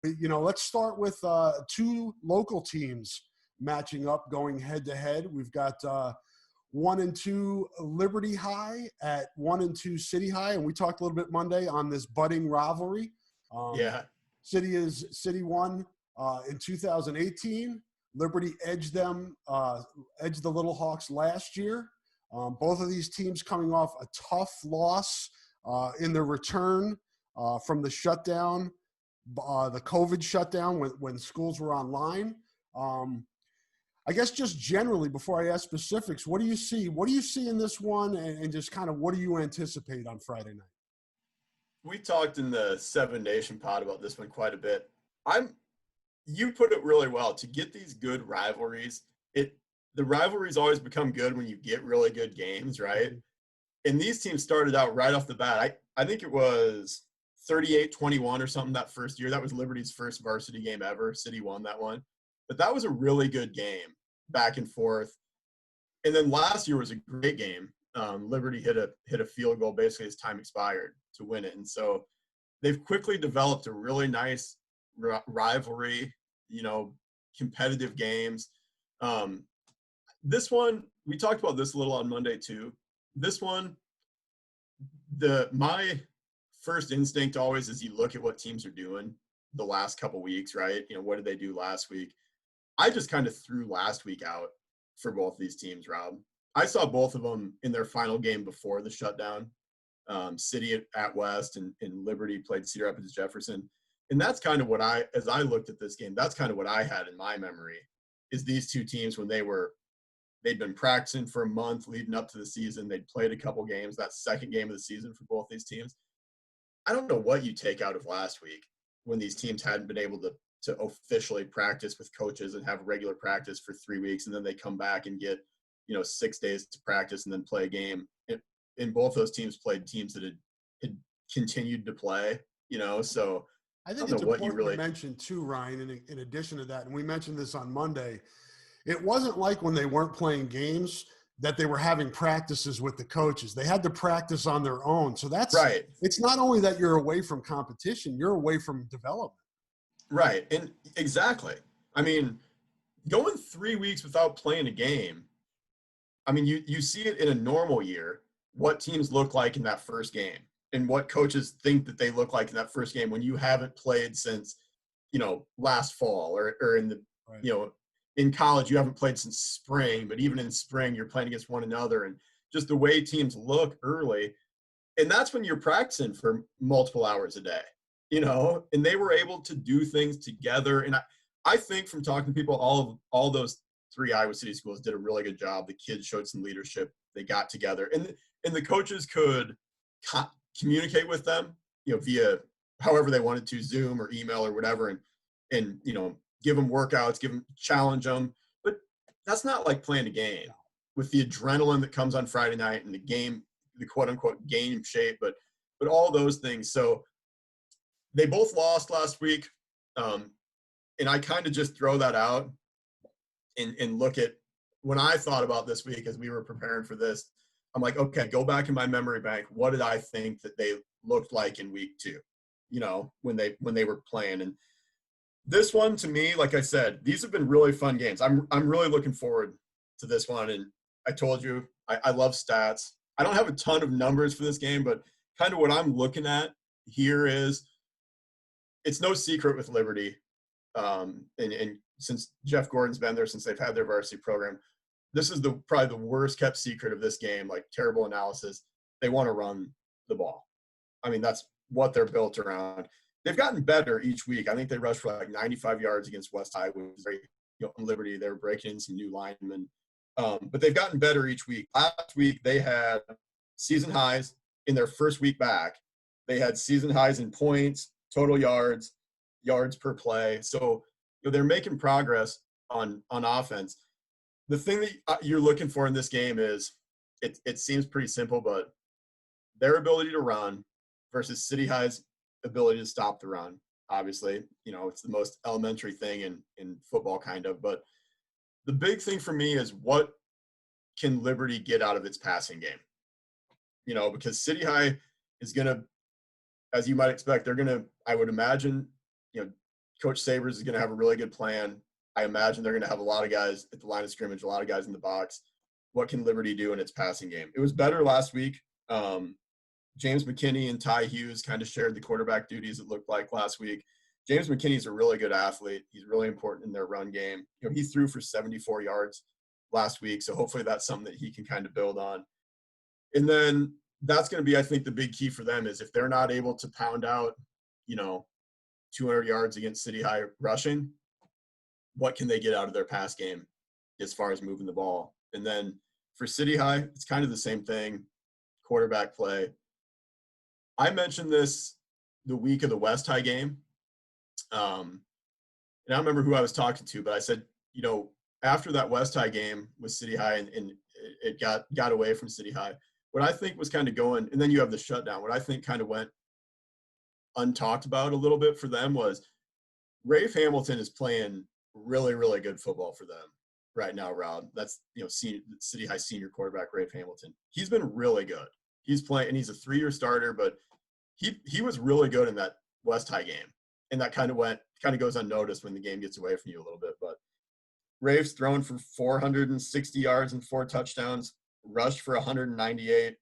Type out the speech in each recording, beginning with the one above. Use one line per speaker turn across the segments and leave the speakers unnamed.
Let's start with two local teams matching up, going head to head. We've got 1-2 Liberty High at 1-2 City High, and we talked a little bit Monday on this budding rivalry.
Yeah.
City won in 2018. Liberty edged the Little Hawks last year. Both of these teams coming off a tough loss in their return from the shutdown, the COVID shutdown when schools were online. I guess just generally, before I ask specifics, what do you see? What do you see in this one, and just kind of what do you anticipate on Friday night?
We talked in the Seven Nation pod about this one quite a bit. You put it really well. To get these good rivalries, the rivalries always become good when you get really good games, right? And these teams started out right off the bat. I think it was 38-21 or something that first year. That was Liberty's first varsity game ever. City won that one. But that was a really good game, back and forth. And then last year was a great game. Liberty hit a field goal basically as time expired to win it. And so they've quickly developed a really nice rivalry, competitive games. This one, we talked about this a little on Monday too. This one, my first instinct always is you look at what teams are doing the last couple weeks, right? What did they do last week? I just kind of threw last week out for both these teams, Rob. I saw both of them in their final game before the shutdown. City at West and Liberty played Cedar Rapids Jefferson. And that's kind of as I looked at this game, that's kind of what I had in my memory, is these two teams when they'd been practicing for a month leading up to the season. They'd played a couple games, that second game of the season for both these teams. I don't know what you take out of last week when these teams hadn't been able to officially practice with coaches and have regular practice for 3 weeks. And then they come back and get, 6 days to practice and then play a game. And both those teams played teams that had continued to play, so
I think it's important to mention too, Ryan, in addition to that, and we mentioned this on Monday, it wasn't like when they weren't playing games that they were having practices with the coaches. They had to practice on their own. So that's right. It's not only that you're away from competition, you're away from development.
Right. And exactly. I mean, going 3 weeks without playing a game, I mean, you see it in a normal year, what teams look like in that first game and what coaches think that they look like in that first game when you haven't played since, last fall or in the, right. In college, you haven't played since spring, but even in spring, you're playing against one another and just the way teams look early. And that's when you're practicing for multiple hours a day, and they were able to do things together. And I think from talking to people, all those 3 Iowa City schools did a really good job. The kids showed some leadership. They got together and the coaches could communicate with them, via however they wanted to, Zoom or email or whatever. And give them workouts, challenge them. But that's not like playing a game with the adrenaline that comes on Friday night and the game, the quote unquote game shape, but all those things. So they both lost last week. And I kind of just throw that out and look at when I thought about this week as we were preparing for this, I'm like, okay, go back in my memory bank. What did I think that they looked like in week 2, when they were playing? And this one, to me, like I said, these have been really fun games. I'm really looking forward to this one. And I told you, I love stats. I don't have a ton of numbers for this game, but kind of what I'm looking at here is it's no secret with Liberty. And since Jeff Gordon's been there, since they've had their varsity program, this is probably the worst kept secret of this game, like terrible analysis. They want to run the ball. I mean, that's what they're built around. They've gotten better each week. I think they rushed for like 95 yards against West High, which is very, on Liberty. They were breaking in some new linemen. But they've gotten better each week. Last week, they had season highs in their first week back. They had season highs in points, total yards, yards per play. So they're making progress on offense. The thing that you're looking for in this game is it seems pretty simple, but their ability to run versus City High's ability to stop the run. Obviously, it's the most elementary thing in football kind of, but the big thing for me is what can Liberty get out of its passing game? Because City High is going to, as you might expect, they're going to, I would imagine, Coach Sabers is going to have a really good plan. I imagine they're going to have a lot of guys at the line of scrimmage, a lot of guys in the box. What can Liberty do in its passing game? It was better last week. James McKinney and Ty Hughes kind of shared the quarterback duties, it looked like, last week. James McKinney's a really good athlete. He's really important in their run game. He threw for 74 yards last week, so hopefully that's something that he can kind of build on. And then that's going to be, I think, the big key for them is if they're not able to pound out, 200 yards against City High rushing, what can they get out of their pass game as far as moving the ball? And then for City High, it's kind of the same thing, quarterback play. I mentioned this the week of the West High game. And I don't remember who I was talking to, but I said, after that West High game with City High and it got away from City High, what I think was kind of going, and then you have the shutdown, what I think kind of went untalked about a little bit for them was Rafe Hamilton is playing really, really good football for them right now, Rob. That's, City High senior quarterback Rafe Hamilton. He's been really good. He's playing, and he's a 3-year starter, but he was really good in that West High game. And that kind of goes unnoticed when the game gets away from you a little bit. But Rafe's thrown for 460 yards and 4 touchdowns, rushed for 198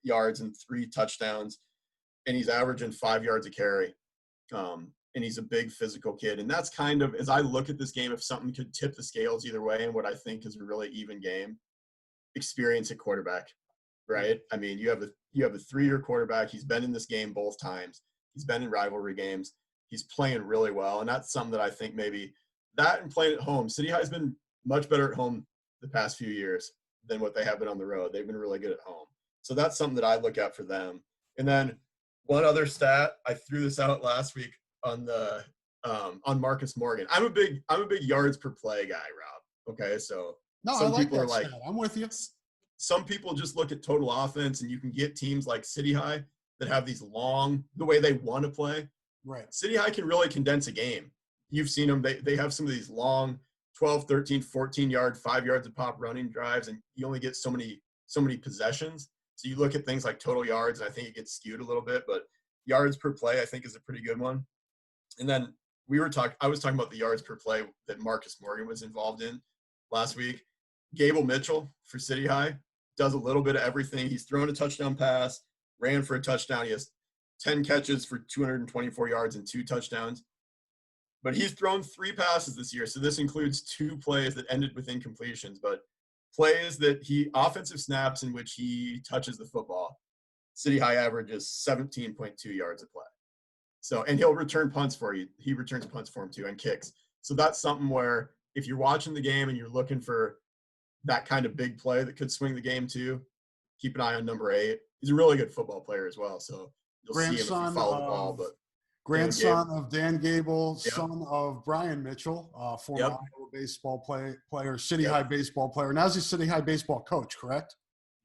yards and 3 touchdowns, and he's averaging 5 yards a carry. And he's a big physical kid. And that's kind of, as I look at this game, if something could tip the scales either way and what I think is a really even game, experience at quarterback, right? I mean, you have a 3-year quarterback. He's been in this game both times. He's been in rivalry games. He's playing really well. And that's something that I think maybe that and playing at home. City High's been much better at home the past few years than what they have been on the road. They've been really good at home. So that's something that I look at for them. And then one other stat, I threw this out last week on the on Marcus Morgan. I'm a big yards per play guy, Rob. Okay, so
No,
some
I like
people
that
are like,
stat. I'm with you.
some people just look at total offense, and you can get teams like City High that have these long, the way they want to play.
Right.
City High can really condense a game. You've seen them. They have some of these long 12, 13, 14-yard, 5 yards of pop running drives, and you only get so many possessions. So you look at things like total yards, and I think it gets skewed a little bit, but yards per play I think is a pretty good one. And then I was talking about the yards per play that Marcus Morgan was involved in last week. Gable Mitchell for City High does a little bit of everything. He's thrown a touchdown pass, ran for a touchdown. He has 10 catches for 224 yards and 2 touchdowns. But he's thrown 3 passes this year. So this includes 2 plays that ended with incompletions, but plays that offensive snaps in which he touches the football. City High averages 17.2 yards a play. So, and he'll return punts for you. He returns punts for him too and kicks. So that's something where if you're watching the game and you're looking for that kind of big play that could swing the game too, keep an eye on number 8. He's a really good football player as well. So you'll see him if you follow the ball. But
grandson of Dan Gable,
yep.
Son of Brian Mitchell, former
Yep.
Iowa baseball player, City High baseball player. Now he's a City High baseball coach, correct?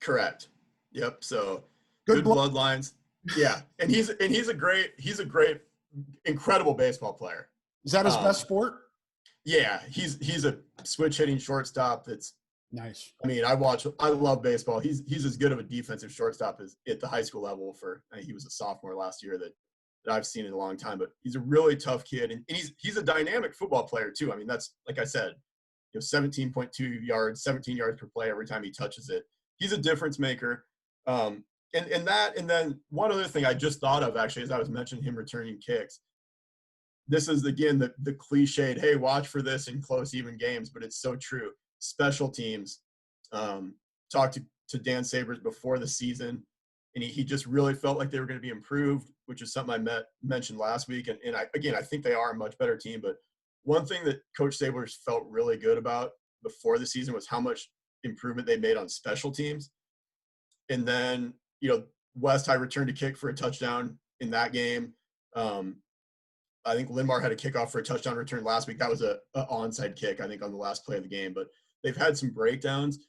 Correct. Yep. So
Good
bloodlines. Yeah, and he's a great, incredible baseball player.
Is that his best sport?
Yeah, he's a switch hitting shortstop. That's
nice.
I mean, I love baseball. He's as good of a defensive shortstop as at the high school level. He was a sophomore last year that I've seen in a long time. But he's a really tough kid, and he's a dynamic football player too. I mean, that's like I said, 17.2 yards, 17 yards per play every time he touches it. He's a difference maker. And then one other thing I just thought of actually as I was mentioning him returning kicks. This is again the cliched, hey, watch for this in close even games, but it's so true. Special teams. Talked to Dan Sabers before the season, and he just really felt like they were going to be improved, which is something I mentioned last week. And I think they are a much better team. But one thing that Coach Sabers felt really good about before the season was how much improvement they made on special teams. And then West High returned a kick for a touchdown in that game. I think Linmar had a kickoff for a touchdown return last week. That was a onside kick, I think, on the last play of the game. But they've had some breakdowns,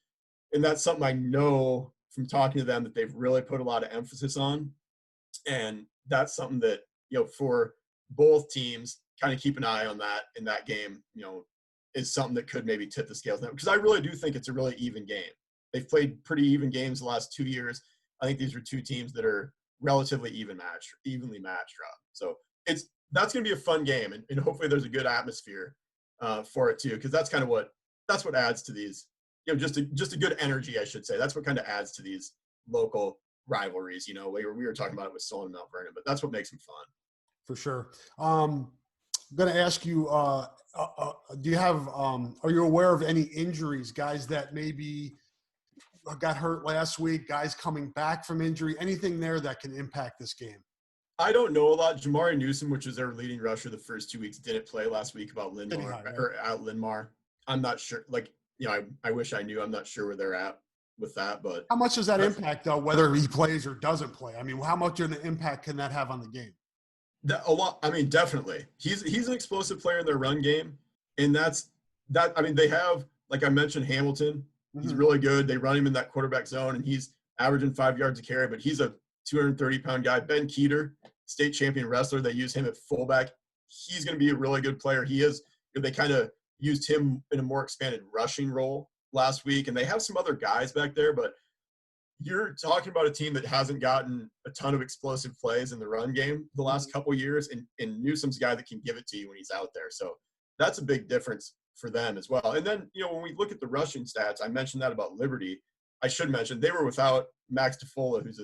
and that's something I know from talking to them that they've really put a lot of emphasis on. And that's something that, for both teams, kind of keep an eye on that in that game, is something that could maybe tip the scales now. Because I really do think it's a really even game. They've played pretty even games the last 2 years. I think these are 2 teams that are relatively evenly matched, Rob. So that's going to be a fun game, and hopefully there's a good atmosphere for it too, because that's what adds to these, just a good energy, I should say. That's what kind of adds to these local rivalries. We were talking about it with Solon and Mount Vernon, but that's what makes them fun.
For sure. I'm going to ask you, do you have, are you aware of any injuries, guys that maybe got hurt last week, guys coming back from injury, anything there that can impact this game?
I don't know a lot. Jamari Newsom, which is their leading rusher the first 2 weeks, didn't play last week about Lindmar. I'm not sure. I wish I knew. I'm not sure where they're at with that. But
how much does that impact, though, whether he plays or doesn't play? I mean, how much of an impact can that have on the game?
A lot. I mean, definitely. He's an explosive player in their run game, and that's that. I mean, they have, like I mentioned, Hamilton. He's really good. They run him in that quarterback zone, and he's averaging 5 yards a carry, but he's a 230-pound guy. Ben Keeter, state champion wrestler, they use him at fullback. He's going to be a really good player. He is. They kind of used him in a more expanded rushing role last week, and they have some other guys back there, but you're talking about a team that hasn't gotten a ton of explosive plays in the run game the last couple years, and Newsom's a guy that can give it to you when he's out there. So that's a big difference for them as well. And then, when we look at the rushing stats, I mentioned that about Liberty. I should mention they were without Max Tafoya, who's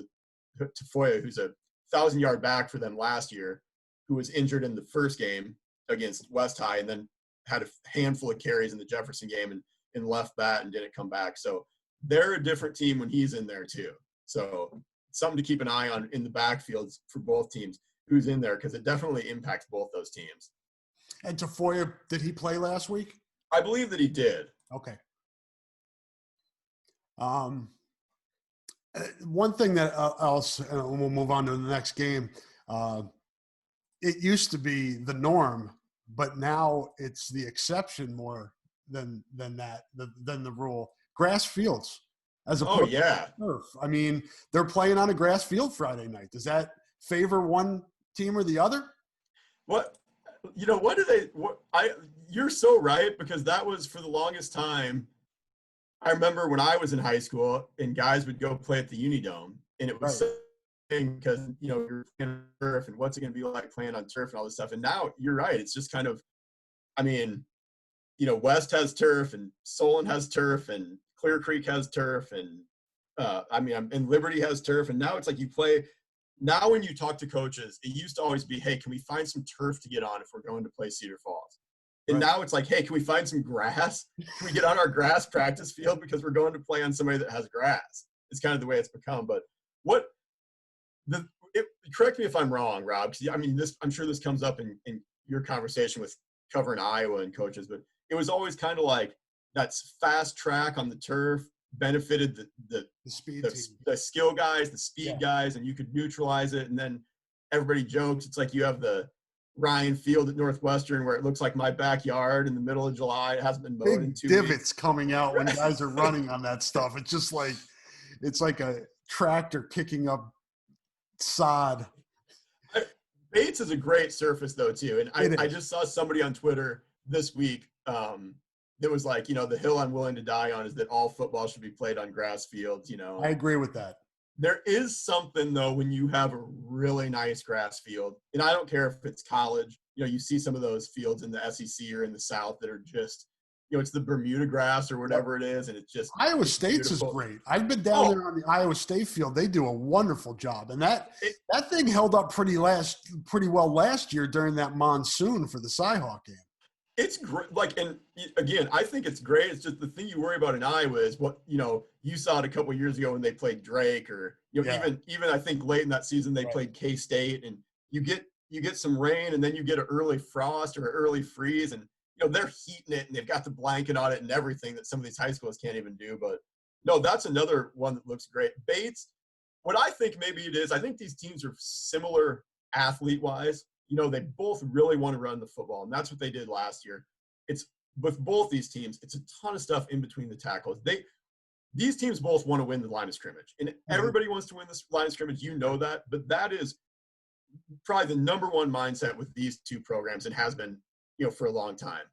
a 1,000-yard back for them last year, who was injured in the first game against West High and then had a handful of carries in the Jefferson game and left that and didn't come back. So they're a different team when he's in there too. So something to keep an eye on in the backfields for both teams, who's in there, because it definitely impacts both those teams.
And Tafoya, did he play last week?
I believe that he did.
Okay. One thing that else, and we'll move on to the next game. It used to be the norm, but now it's the exception more than the rule. Grass fields, as opposed to turf. I mean, they're playing on a grass field Friday night. Does that favor one team or the other? You're so right, because that was, for the longest time, I remember when I was in high school and guys would go play at the Unidome, and it was because you're playing on turf, and what's it going to be like playing on turf and all this stuff. And now you're right, it's just kind of, I mean, West has turf, and Solon has turf, and Clear Creek has turf, and and Liberty has turf, and now it's like you play. Now when you talk to coaches, it used to always be, hey, can we find some turf to get on if we're going to play Cedar Falls? And now it's like, hey, can we find some grass? Can we get on our grass practice field because we're going to play on somebody that has grass? It's kind of the way it's become. But correct me if I'm wrong, Rob, because I'm sure this comes up in your conversation with covering Iowa and coaches, but it was always kind of like that's fast track on the turf benefited the skill guys, the speed guys, and you could neutralize it. And then everybody jokes, it's like you have the Ryan Field at Northwestern where it looks like my backyard in the middle of July. It hasn't been mowed in 2 weeks. Divots coming out when guys are running on that stuff. It's just like, it's like a tractor kicking up sod.
Bates is a great surface though too. And I just saw somebody on Twitter this week that was like, the hill I'm willing to die on is that all football should be played on grass fields.
I agree with that.
There is something though when you have a really nice grass field, and I don't care if it's college. You see some of those fields in the SEC or in the South that are just, it's the Bermuda grass or whatever it is, and it's just
Iowa State's beautiful. Is great. I've been down there on the Iowa State field. They do a wonderful job, and that thing held up pretty well last year during that monsoon for the Cyhawk game.
It's great. And again, I think it's great. It's just the thing you worry about in Iowa is what, you saw it a couple of years ago when they played Drake, or, even I think late in that season, they played K-State, and you get some rain, and then you get an early frost or an early freeze, and, they're heating it, and they've got the blanket on it and everything that some of these high schools can't even do. But no, that's another one that looks great. Bates, what I think maybe it is, I think these teams are similar athlete-wise. They both really want to run the football, and that's what they did last year. It's with both these teams, it's a ton of stuff in between the tackles. These teams both want to win the line of scrimmage, and everybody wants to win this line of scrimmage. That, but that is probably the number one mindset with these two programs, and has been, for a long time.